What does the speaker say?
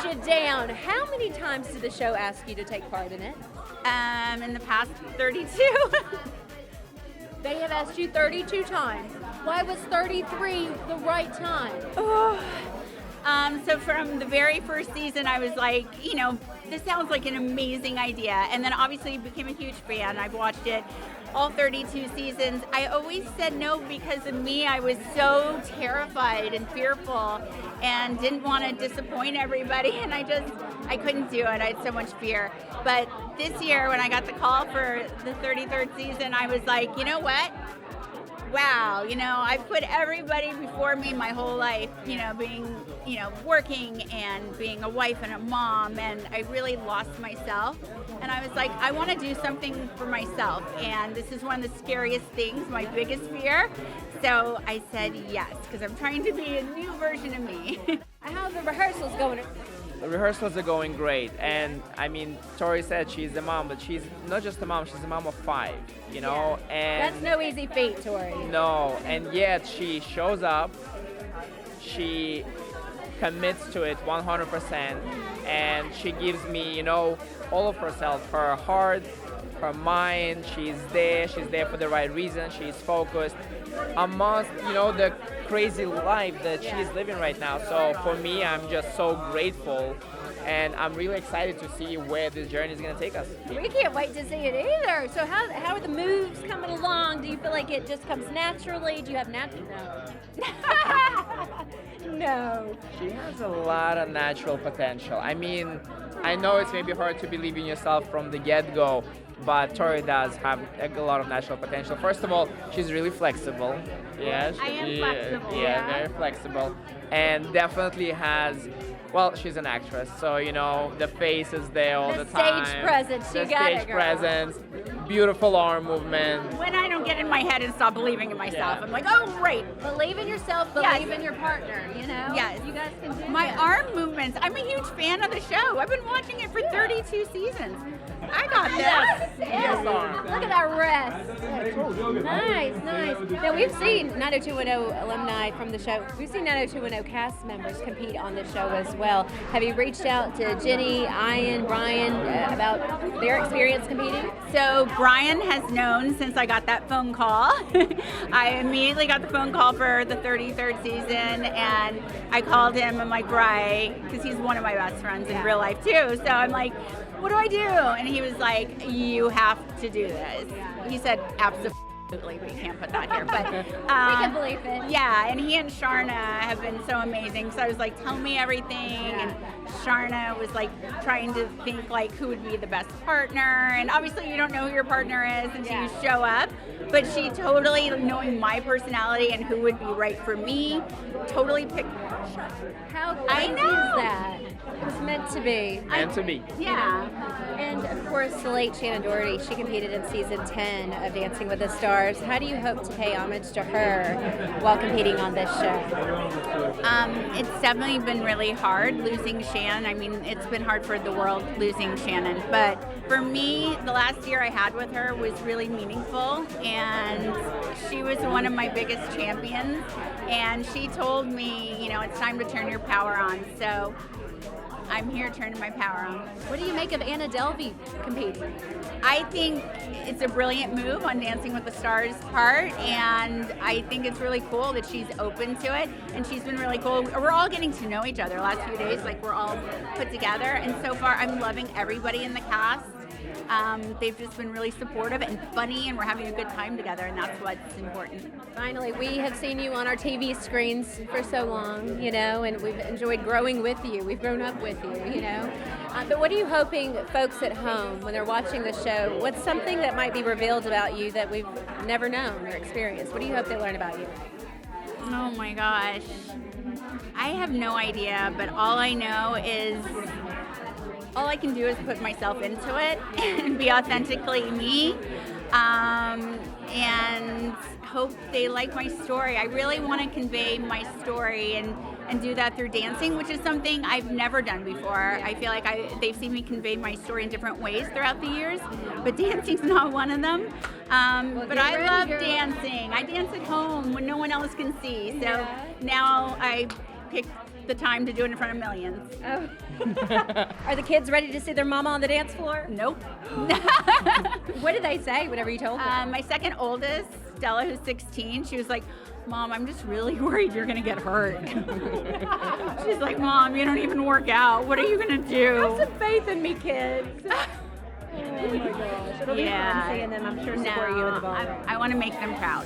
you down. How many times did the show ask you to take part in it? In the past 32. They have asked you 32 times. Why was 33 the right time? So from the very first season, I was like, this sounds like an amazing idea. And then obviously became a huge fan. I've watched it all 32 seasons. I always said no because of me. I was so terrified and fearful and didn't want to disappoint everybody. And I couldn't do it. I had so much fear. But this year when I got the call for the 33rd season, I was like, you know what? Wow, I've put everybody before me my whole life, being, working and being a wife and a mom, and I really lost myself. And I was like, I want to do something for myself, and this is one of the scariest things, my biggest fear. So I said yes, because I'm trying to be a new version of me. How's the rehearsals going? The rehearsals are going great, and I mean, Tori said she's a mom, but she's not just a mom, she's a mom of 5, Yeah. and that's no easy feat, Tori. no, and yet she shows up, she commits to it 100%, and she gives me, all of herself, her heart, her mind. She's there for the right reason, she's focused amongst, the crazy life that she's living right now. So for me, I'm just so grateful, and I'm really excited to see where this journey is going to take us. We can't wait to see it either. So how are the moves coming along? Do you feel like it just comes naturally? Do you have natural? No. She has a lot of natural potential. I mean, I know it's maybe hard to believe in yourself from the get-go, but Tori does have a lot of natural potential. First of all, she's really flexible. Yeah, I am flexible. Yeah, very flexible. And definitely has, well, she's an actress, so, the face is there all the time. Stage presence, you the got stage it, girl. presence, beautiful arm movement. When I don't get in my head and stop believing in myself, I'm like, oh, right. Believe in yourself, believe in your partner, Yes. You guys can do My that. arm movements. I'm a huge fan of the show. I've been watching it for 32 seasons. I got this. Yes. Look at that rest. Nice. Now, we've seen 90210 alumni from the show. We've seen 90210 cast members compete on the show as well. Have you reached out to Jenny, Ian, Brian about their experience competing? So Brian has known since I got that phone call. I immediately got the phone call for the 33rd season, and I called him. I'm like, Brian, because he's one of my best friends in real life too. So I'm like, what do I do? And he was like, you have to do this. He said, absolutely, we can't put that here. But We can believe it. yeah, and he and Sharna have been so amazing. So I was like, tell me everything. And Sharna was like trying to think like who would be the best partner. And obviously you don't know who your partner is until you show up. But she totally, knowing my personality and who would be right for me, totally picked Sharna. How crazy is that? It was meant to be. Meant to be. Yeah. And of course, the late Shannen Doherty, she competed in season 10 of Dancing with the Stars. How do you hope to pay homage to her while competing on this show? It's definitely been really hard losing Shan. I mean, it's been hard for the world losing Shannon. But for me, the last year I had with her was really meaningful, and she was one of my biggest champions. And she told me, it's time to turn your power on. So I'm here turning my power on. What do you make of Anna Delvey competing? I think it's a brilliant move on Dancing with the Stars' part, and I think it's really cool that she's open to it, and she's been really cool. We're all getting to know each other the last few days, like we're all put together, and so far I'm loving everybody in the cast. They've just been really supportive and funny, and we're having a good time together, and that's what's important. Finally, we have seen you on our TV screens for so long, and we've enjoyed growing with you. We've grown up with you, But what are you hoping folks at home, when they're watching the show, what's something that might be revealed about you that we've never known or experienced? What do you hope they learn about you? Oh my gosh. I have no idea, but all I know is all I can do is put myself into it and be authentically me, and hope they like my story. I really want to convey my story and do that through dancing, which is something I've never done before. I feel like they've seen me convey my story in different ways throughout the years, but dancing's not one of them. But I love dancing. I dance at home when no one else can see. So now I picked the time to do it in front of millions. Oh. Are the kids ready to see their mama on the dance floor? Nope. What did they say whenever you told them? My second oldest, Stella, who's 16, she was like, Mom, I'm just really worried you're going to get hurt. She's like, Mom, you don't even work out. What are you going to do? Have some faith in me, kids. Oh my gosh. It'll be fun seeing them, I'm sure, support you in the ballroom. I want to make them proud.